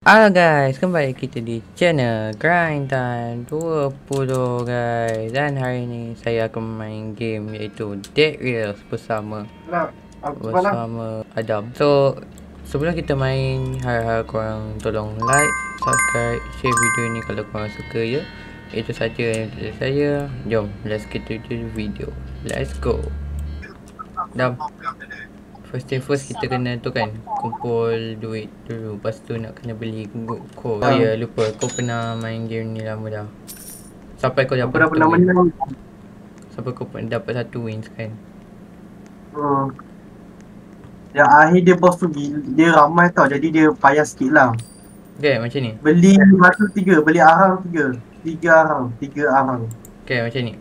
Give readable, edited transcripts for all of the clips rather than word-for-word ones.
Halo guys, kembali kita di channel Grind Time 20 guys. Dan hari ini saya akan main game iaitu Dead Rails bersama Adam. So sebelum kita main, harap korang tolong like, subscribe, share video ni kalau korang suka ya. Itu saja yang dari saya. Jom, let's get to the video. Let's go. Adam, first thing first kita kena tu kan, kumpul duit dulu. Lepas tu nak kena beli kod. Oh ya, lupa. Kau pernah main game ni lama dah. Sampai kau dapat satu win. Sampai kau dapat satu wins kan. Yang akhir dia boss tu dia ramai tau, jadi dia payah sikit lah. Okay, macam ni. Beli batu 3, beli arang 3. 3 arang. Okay, macam ni.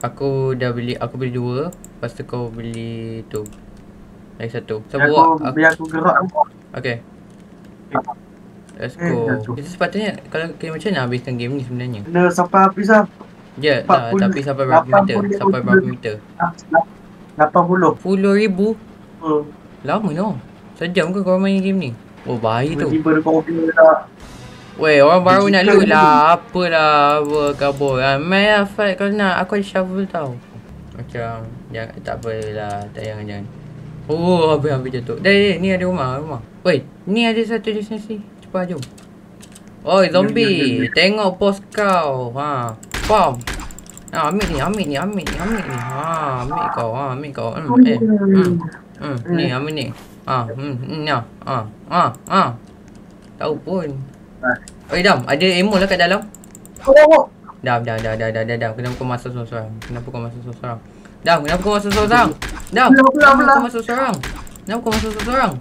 Aku dah beli, aku beli 2. Lepas tu kau beli tu. Lagi satu. So biar aku gerak. Okay, let's go. Kita sepatutnya, kalau macam mana habiskan game ni sebenarnya? Kena sampai habis lah. Ya, tak, tapi sampai berapa meter? Sampai berapa meter? 80. 10,000? Lama no. Sejam ke kau main game ni? Oh, bahaya tu. Tiba-tiba dia cover tak. Weh, orang baru nak loot lah. Apalah, apa kabur. Main lah fight kalau nak. Aku ada shovel tau. Macam, jangan, tak apalah. Tak, jangan. Oh, habis jatuh. Dah, ni ada rumah. Weh, ni ada satu destinasi. Cepat jom. Oh, zombie. Tengok pos kau. Ha. Pom. Ambil ni. Ha, ambil kau. Ni, ambil ni. Tahu pun. Oi, Dam, ada ammo lah kat dalam. Dam. Kenapa kau masuk seorang? Dam, kenapa kau masuk seorang? Kenapa kau masuk seorang?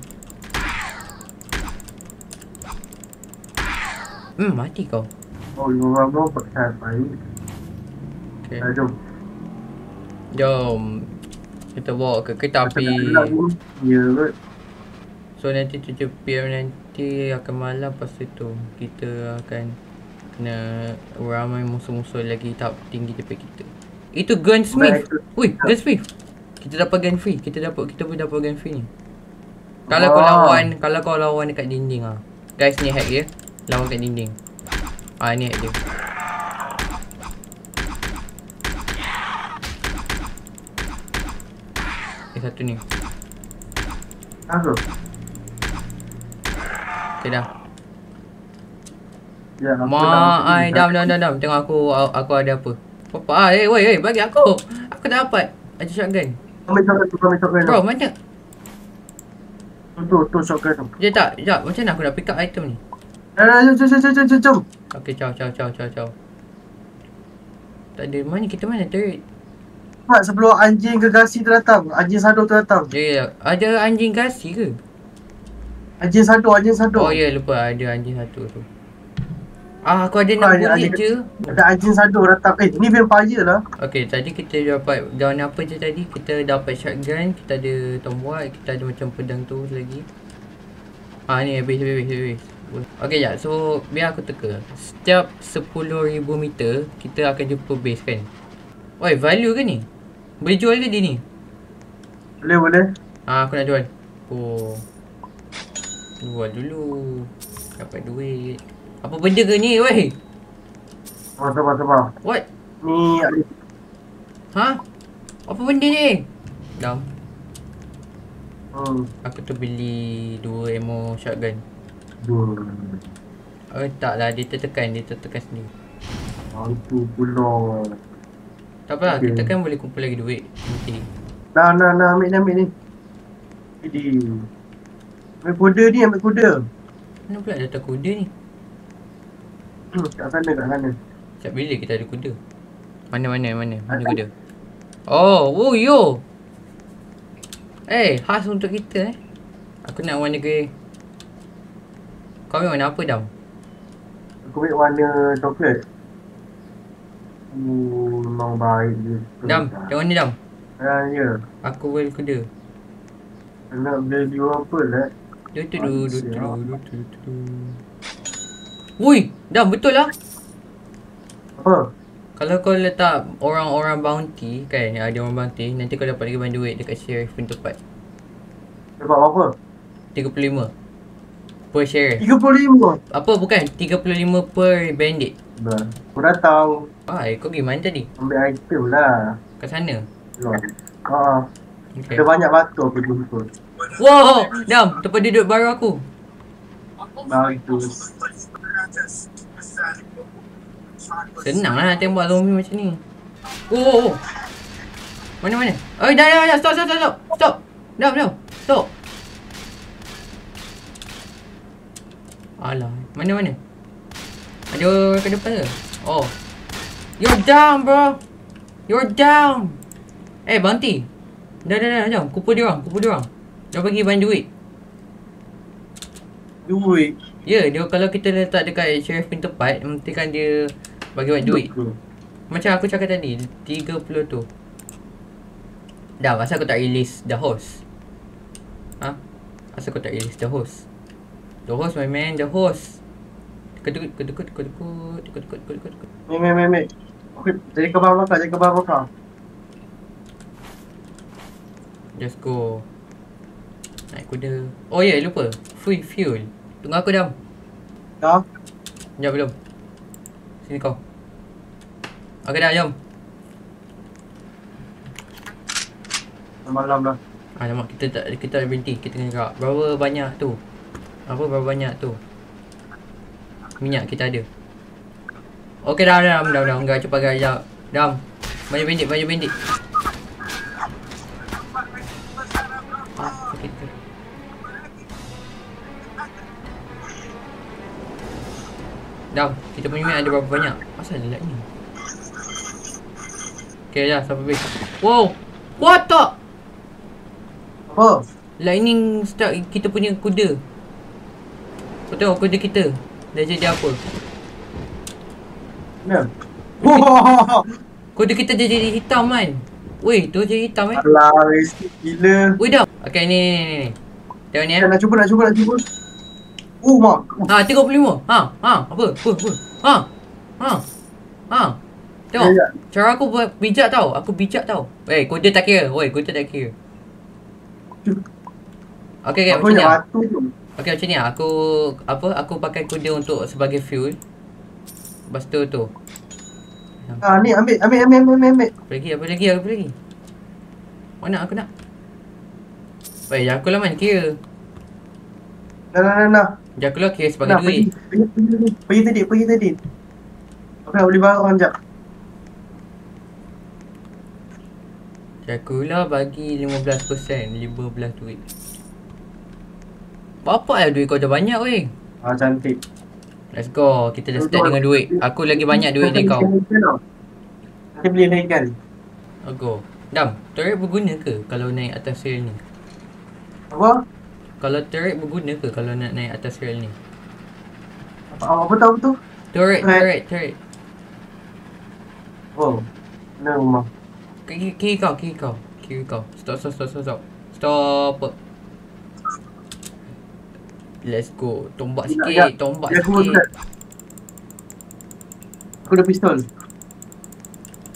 Mati kau. Oh, orang pakai baik. Okay. Jom. Kita bawa ke kereta api. Ya, kot. So nanti 7 PM nanti akan malam. Lepas tu kita akan kena ramai musuh-musuh lagi tahap tinggi daripada kita. Itu gunsmith. Wih, gunsmith. Kita dapat gun free. Kita boleh dapat gun free ni. Kalau kau lawan dekat dinding ah. Guys, ni hack ya. Lawan kat dinding. Ni hack dia. Satu ni. Apa? Okay dah. Ya, Dam. Tengok aku ada apa. Apa? Weh, bagi aku. Aku dapat. Ada shotgun. Ambil shotgun. Bro, mana? Tu shotgun tu. Sekejap. Macam mana aku nak pick up item ni? Jom. Okay, ciao. Tak ada. Mana turret? Pak, sebelum anjing gegasi tu datang. Anjing sado tu datang. Ya. Ada anjing gasi ke? Anjing sado. Oh ya, lupa ada anjing satu tu. Aku ada nak bullet je. Ada anjing sado datang. Ni vampire lah. Okay, tadi kita dapat daun apa je tadi? Kita dapat shotgun, kita ada tombak, kita ada macam pedang tu lagi. Ni habis. Okay, ya. So, biar aku teka. Setiap 10,000 meter, kita akan jumpa base kan? Oi, value ke ni? Boleh jual ke dia ni? Boleh. Aku nak jual. Oh. Jual dulu. Dapat duit. Apa benda ke ni, weh? Sabar. What? Ni ada. Apa benda ni? Dam. Aku tu beli 2 ammo shotgun. 2. Taklah, dia tertekan sendiri. Itu pula. Tak apalah, kita kan boleh kumpul lagi duit nanti. Nah, ambil ni. Jadi. Ambil kuda. Mana pula datang kuda ni? Kat sana. Setiap bila kita ada kuda. Mana kuda? Oh, yo. Khas untuk kita Aku nak warna grey. Kau ambil warna apa, Dam? Aku ambil warna coklat. Memang baik je. Dam, tengok ni, Dam. Ya. Aku beli kuda. Nak beli apa lah? Wui, Dam, betul lah. Apa? Kalau kau letak orang-orang bounty kan, ada orang bounty, nanti kau dapat lagi banyak duit dekat sheriff pun tepat. Dapat berapa? 35 Per share. 35. Apa bukan? 35 per bandit. Dah. Aku datang. Kau pergi mana tadi? Ambil item lah. Kat sana? Ada banyak batu aku jumpa. Wow! Dam, tempat duduk baru aku. Bagus. Senang lah nak tembak zombie macam ni. Oh. Mana? Dah. Stop. Dah. Stop. Alah, mana? Ada orang ke depan ke? Oh. You're down, bro. You're down. Bounty. Dah. Jom. Kumpul dia orang. Dia bagi banyak duit. Ya, dia kalau kita letak dekat sheriff pin tempat, nanti kan dia bagi banyak duit. Macam aku cakap tadi, 30 tu. Dah, asal aku tak release the host? Asal aku tak release the host? The host, my man, the host. Kedekut. Mek. Okay, jadi ke bawah. Just go. Naik kuda. Oh ya, lupa. Free fuel. Tunggu aku, Dam. Dah. Sekejap belum. Sini kau. Okay dah, jom. Malam dah. Alamak, kita tak berhenti. Kita kena gerak. Berapa banyak tu? Minyak kita ada. Okay dah. Enggak cepat gerak. Dam. Banyak bandit. Sakit. Dam, kita punya minyak ada berapa banyak? Asal dia ni? Okay dah, sampai base. Wow! What the? Apa? Lightning start kita punya kuda. Kau tengok kuda kita dah jadi apa? Ya. Kuda kita dah jadi hitam kan? Weh, tu jadi hitam Alah, risik gila. Weh dah. Okay, ni. Tengok ni Nak cuba. Mak. 35. Apa? Tengok. Ya. Cara aku buat bijak tau. Weh, kuda tak kira. Okay, Aku macam ni nak lah. batu tu. Okay, macam ni lah. Aku pakai kuda untuk sebagai fuel. Lepas tu. Ni ambil. Apa lagi? Mana aku nak? Weh, aku lah man kira. Nah. Aku lah kira sebagai duit. Pergi tadi. Aku nak beli barang sekejap. Aku lah bagi 15% duit. Berapa lah duit kau dah banyak weh? Cantik. Let's go. Kita dah start dengan duit. Aku lagi banyak duit dari kau. Kita beli ikan. Let's go. Dam, turret berguna ke kalau naik atas rail ni? Apa? Kalau turret berguna ke kalau nak naik atas rail ni? Apa tu? Turret. Oh. Mana rumah? Kiri kau. Stop. Let's go. Tombak sikit. Aku ada pistol.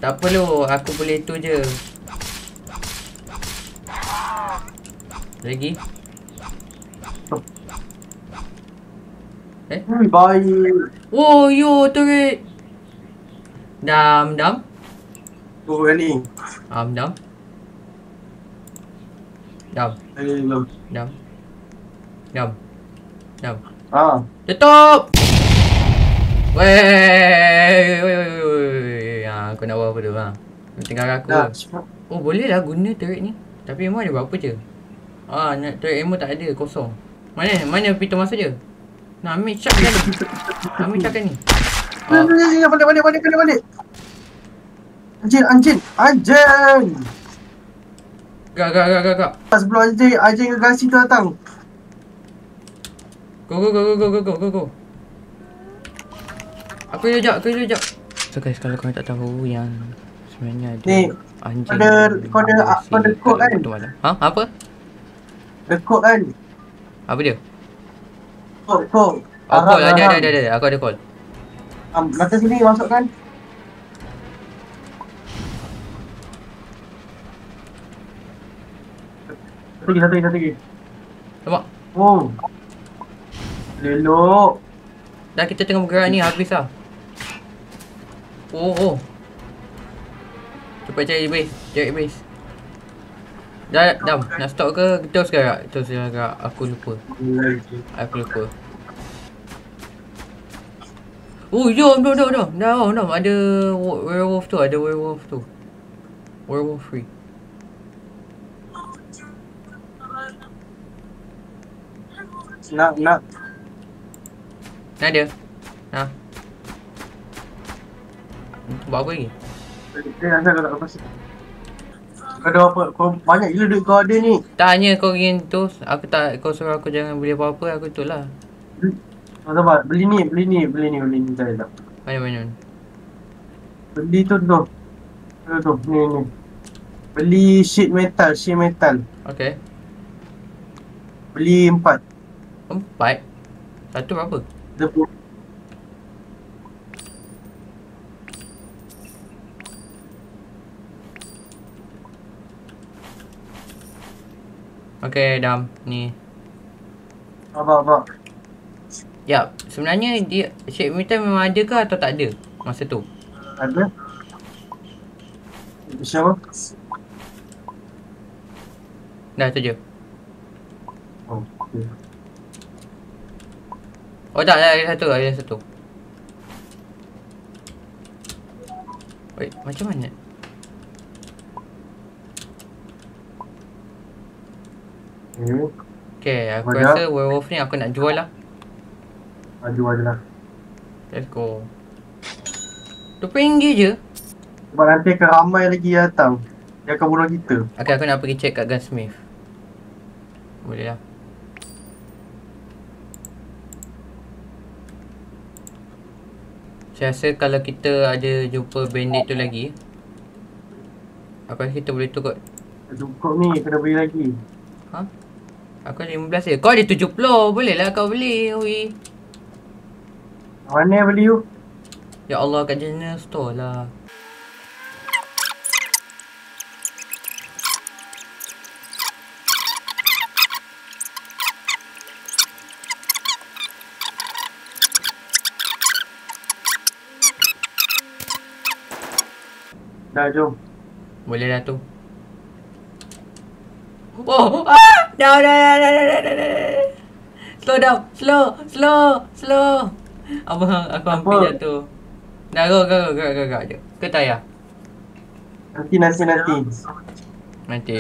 Tak perlu. Aku boleh tu je. Lagi. Baik. Oh, yo, turret. Dam. Oh, ni. Dam. Belum. Dam. Tutup. Weh. Aku nak buat apa tu tinggal aku. Oh, boleh lah guna turret ni. Tapi ammo ada berapa je? Nak turret ammo tak ada, kosong. Mana pintu masuk je? Nak ambil shotgun ni. Balik. Anjing. Gak. Sebelum anjing gegasi tu datang. Go. Aku hijau. So guys, kalau korang tak tahu yang sebenarnya ada ni, anjing. kau ada kod kan? Apa? Ada kod kan? Apa dia? Kod. Call. Ada. Aku ada call. Mata sini masukkan. Satu lagi. Nampak? Oh. Lelok. Dah kita tengah bergerak ni, habis lah. Oh. Cepat cari base. Cari base. Dah, Dam. Nak stop ke? Terus gerak. Aku lupa. Oh, jom. Dah. Ada werewolf tu. Werewolf free. Nak. Nak dia. Nah. Buat apa lagi? Asal kau tak lepas. Kau ada apa? Kau banyak gila duit kau ada ni. Tanya kau ingin tu. Kau suruh aku jangan beli apa-apa. Aku tu lah. Sabar. Beli ni. Cari tak. Mana? Beli tu. Ni. Beli sheet metal. Okay. Beli 4. 4? Satu berapa? Okay, Dam. Ni. Apa? Yap. Sebenarnya dia sheet metal memang ada ke atau tak ada masa tu? Ada. Siapa? Dah tu je. Oh, okay. Oh tak, ada satu. Wait, macam mana? Okay, aku rasa werewolf ni aku nak jual lah. Jual je lah. Let's go. RM20 je? Sebab nanti akan ramai lagi datang. Dia akan bunuh kita. Okay, aku nak pergi check kat gunsmith. Boleh lah. Saya rasa kalau kita ada jumpa bandit tu lagi, aku rasa kita boleh tukar. Cukup ni, kena beli lagi. Ha? Aku ada 15 je. Kau ada 70. Boleh lah kau beli. Ui. Mana yang beli you? Ya Allah, kat general store lah. Dah, jom. Boleh lah tu. Oh! Dah. Slow down. Slow. Abang, aku hampir jatuh. Dah, gerak je. Ke tak payah? Nanti.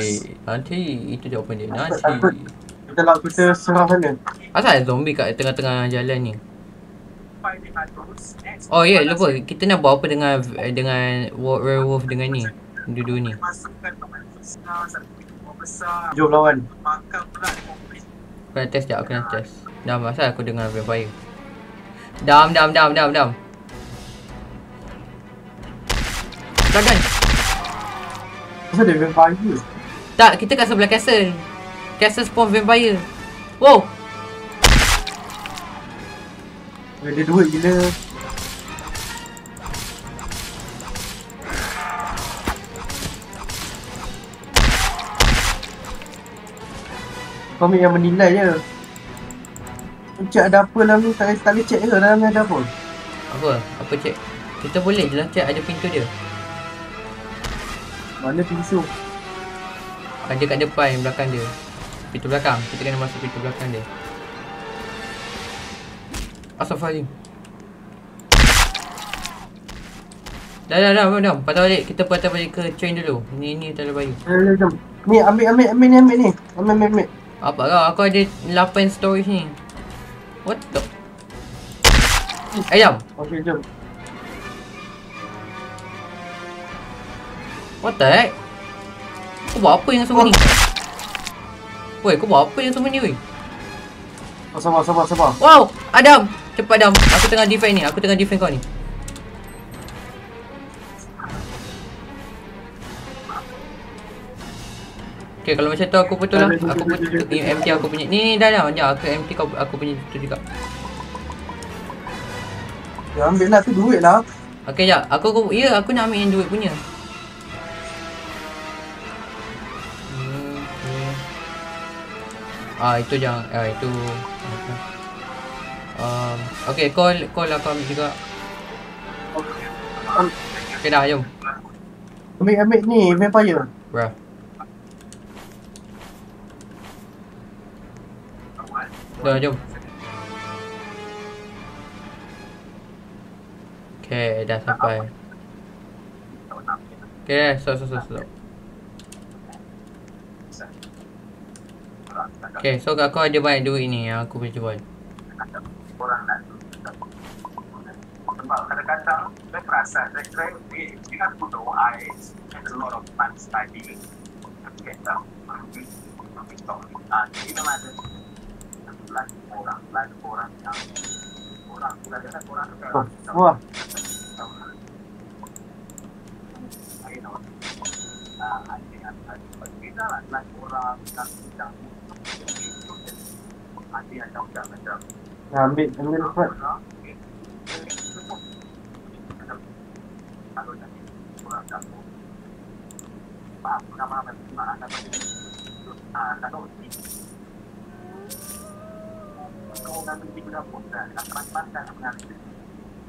Itu jawapan dia. Nanti. Kita serang sana. Asal ada zombie kat tengah-tengah jalan ni? Oh ya, lupa. Kita nak buat apa dengan werewolf dengan ni? Dua-dua ni. Jom lawan. Aku nak test sekejap, Dam, asal aku dengar vampire? Dam. Belakang. Asal dia vampire? Tak, kita kat sebelah castle. Castle spawn vampire. Wow. Dia duit gila. Kau ambil yang menilai je. Cek ada apa dalam ni, tak boleh cek ke dalam ni ada apa? Apa cek? Kita boleh je lah cek, ada pintu dia. Mana pintu? Ada kat depan, belakang dia. Pintu belakang, kita kena masuk pintu belakang dia. Astaghfirullahaladzim. Dah. Patah balik, kita patah balik ke train dulu. Ni tak ada bayu. Jom. Ni ambil ni. Ambil. Apa kau? Aku ada 8 storage ni. What the? Ayam. Okey, jom. What the heck? Kau buat apa yang semua ni? Woi, kau buat apa yang semua ni weh? Sabar. Wow! Adam! Cepat Adam. Aku tengah defend kau ni. Okay, kalau macam tu aku betul lah. Aku betul MT aku punya. Ni dah. Aku MT aku punya tu juga. Ya, ambil lah tu duit lah. Okay, jap. Aku nak ambil yang duit punya. Itu jangan. Itu. Okay, call aku ambil juga. Okay dah, jom. Ambil ni, vampire. Bruh. Dah, jom. Okay, dah sampai. Okay, stop. Okay, so aku ada banyak duit ni yang aku boleh jual. Sebab kadang-kadang saya perasan, saya ingat dulu I had a lot of fun studying get down jadi memang ada orang yang kadang-kadang orang Wah. kita lah orang yang ada yang macam Ambil cepat.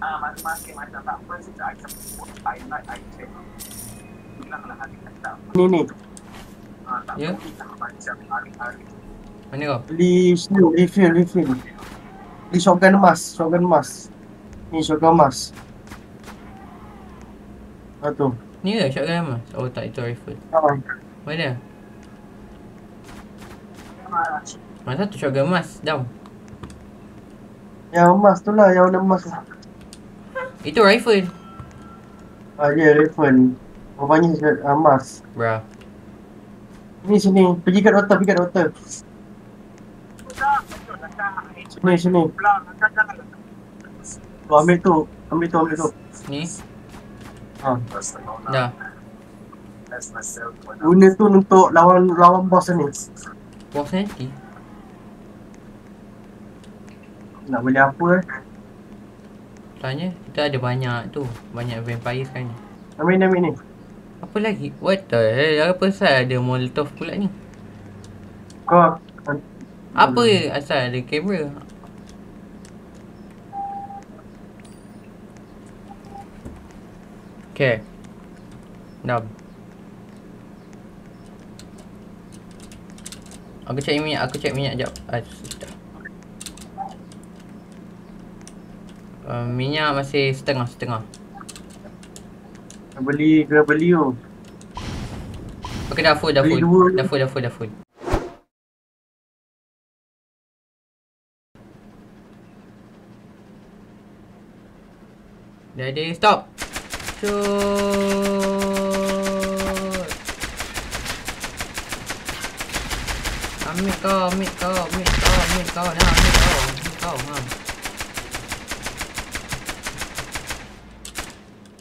Masing-masing macam tak apa sih I like Ni. Ya? macam hari-hari Mana kau? Beli sini, refill. Beli shotgun emas. Ni shotgun emas. Tu. Ni ke shotgun emas? Oh tak, itu rifle. Mana? Mana tu shotgun emas? Dam. Yang emas tu lah, yang warna emas lah. Itu rifle. Ya, rifle. Rupanya emas. Bruh. Ni sini. Pergi kat doktor. Sini. Tu ambil tu. Ni. Ha. Dah. Guna tu untuk lawan bos ni. Bos nanti. Nak beli apa Tanya, kita ada banyak tu. Banyak vampire sekarang ni. Ambil ni. Apa lagi? What the hell? Apa pasal ada molotov pula ni? Kau Apa asal ada kamera? Okay. Dah. Aku cek minyak jap. Minyak masih setengah. kena beli tu. Okay, dah full. Beli dua. Dah full. Jadi, stop. Shoot. Ambil kau.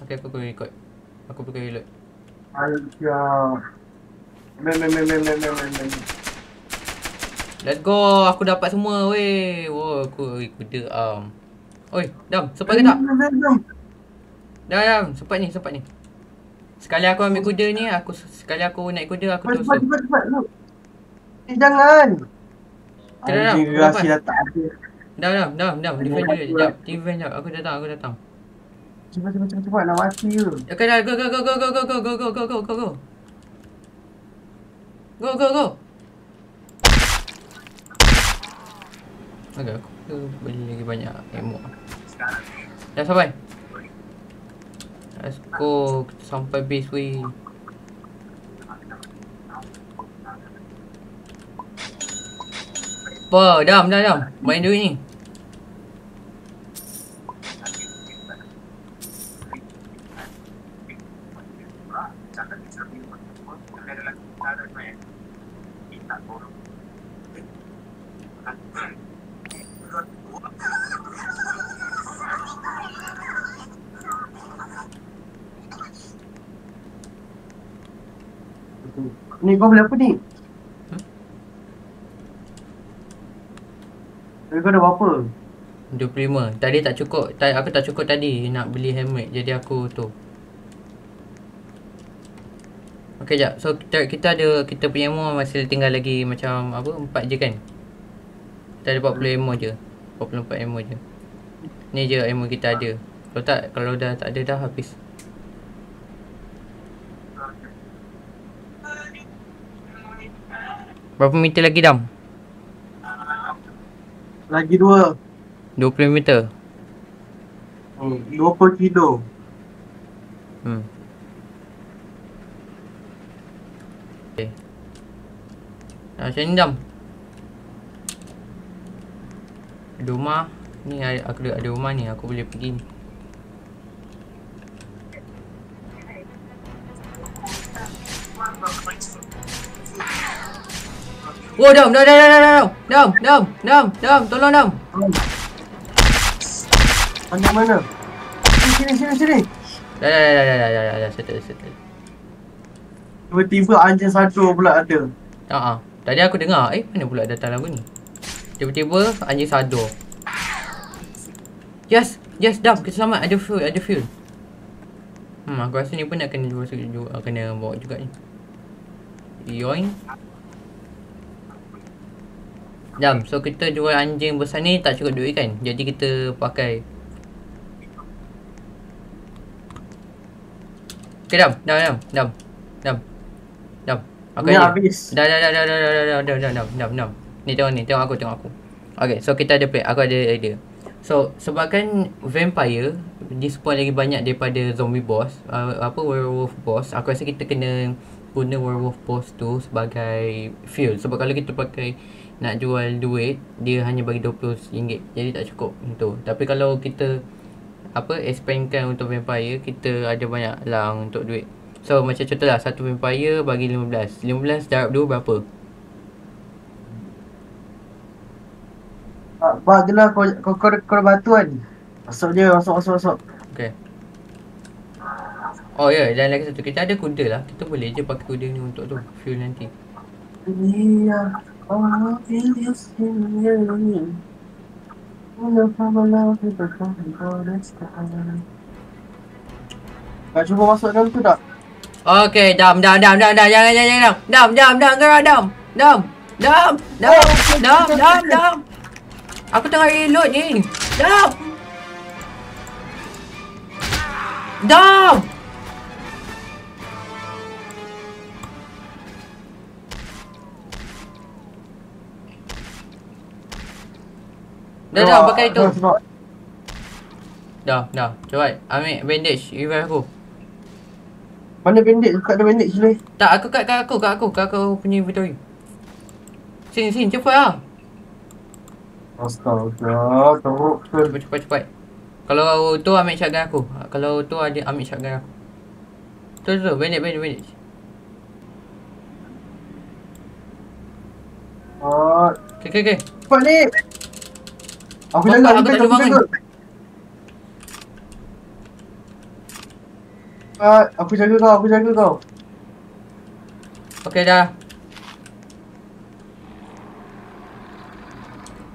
Okay, aku pergi ikut. Aku pergi reload. Aisyah. Men. Let's go. Aku dapat semua weh. Wow, aku kuda Oi, Dam, sempat ke tak? Dam, sempat ni. Sekali aku ambil kuda ni, sekali aku naik kuda aku terus. Cepat. Jangan. Dah, Gerasi dah tak ada. Dam, defend dulu sekejap. Defend sekejap, aku datang. Cepat nak mati ke? Okay, dah, go. Go. Okay, aku beli lagi banyak ammo. Dah sampai. Let's go, kita sampai base weh. Apa? Dam. Main duit ni. Ni kau beli apa ni? Kau dah berapa? 25. Tadi tak cukup. Aku tak cukup tadi nak beli helmet. Jadi aku tu. Okay, jap. So kita punya ammo masih tinggal lagi macam apa? 4 je kan? Kita ada 40 ammo je. 44 ammo je. Ni je ammo kita ada. Kalau dah tak ada dah habis. Berapa meter lagi Dam? Lagi 2. 20 meter. 20 kilo. Okay. Macam ni Dam. Ada rumah. Ni aku ada rumah ni. Aku boleh pergi ni. Oh Dam. Tolong Dam. Mana? Sini. Dah. Settle. Tiba-tiba anjing satu pula ada. Tadi aku dengar, mana pula datang lagu ni? Tiba-tiba anjing sado. Yes, Dam, kita selamat. Ada fuel. Aku rasa ni pun nak kena kena bawa juga ni. Yoing. Dam, so kita jual anjing besar ni tak cukup duit kan? Jadi kita pakai. Okay Dam. Aku Ni ada. habis. Dah. Ni tengok aku. Okay, so kita ada plan. Aku ada idea. So, sebabkan vampire dispawn lagi banyak daripada zombie boss, werewolf boss, aku rasa kita kena guna werewolf boss tu sebagai fuel. Sebab kalau kita pakai nak jual duit, dia hanya bagi RM20. Jadi tak cukup tu. Tapi kalau kita expandkan untuk vampire, kita ada banyak lah untuk duit. So macam contohlah, satu vampire bagi 15 darab 2 berapa? Bak je lah kau batu kan. Masuk je. Okay. Oh ya, dan lagi satu, kita ada kuda lah. Kita boleh je pakai kuda ni untuk tu fuel nanti. Iya. Kau cuba masuk dalam tu tak? Okay, Dam. Jangan. Dam. Aku tengah reload ni. Dam. Dah, pakai itu. Dah. Cepat. Ambil bandage. Revive aku. Mana bandage? Kat ada bandage ni. Tak, aku kat aku punya inventory. Sini, cepat lah. Astaga, teruk ke. Cepat. Kalau tu ambil shotgun aku. Kalau tu ada ambil shotgun aku. Tu, bandage. Okay. Cepat ni. Aku tak jaga. bangun. Aku jaga kau. Okay, dah.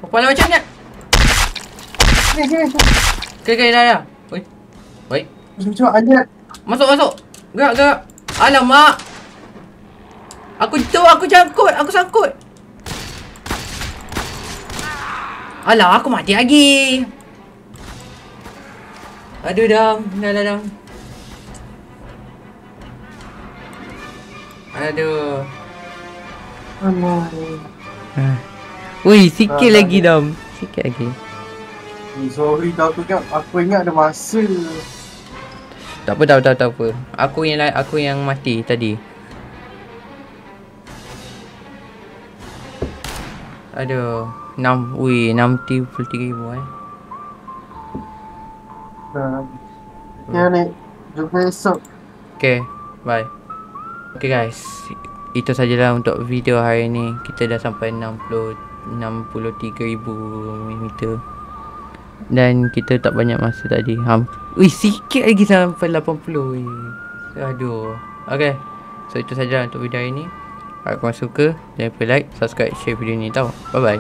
Kepala macam ni. Sini. Okay, dah. Baik. Cepat anjat. Masuk. Gerak. Alamak. Aku sangkut. Alah, aku mati lagi. Aduh, Dam. Dah. Aduh. Ui, sikit lagi, Dam. Sikit lagi. Sorry tau, aku ingat ada masa. Tak apa. Aku yang mati tadi. Aduh. 63,000 Ya ni, jumpa esok. Okay, bye. Okay guys, itu sajalah untuk video hari ni. Kita dah sampai 63,000 meter. Dan kita tak banyak masa tadi. Sikit lagi sampai 80. Aduh. Okay, so itu sajalah untuk video hari ni. Harap korang suka. Jangan lupa like, subscribe, share video ni tau. Bye bye.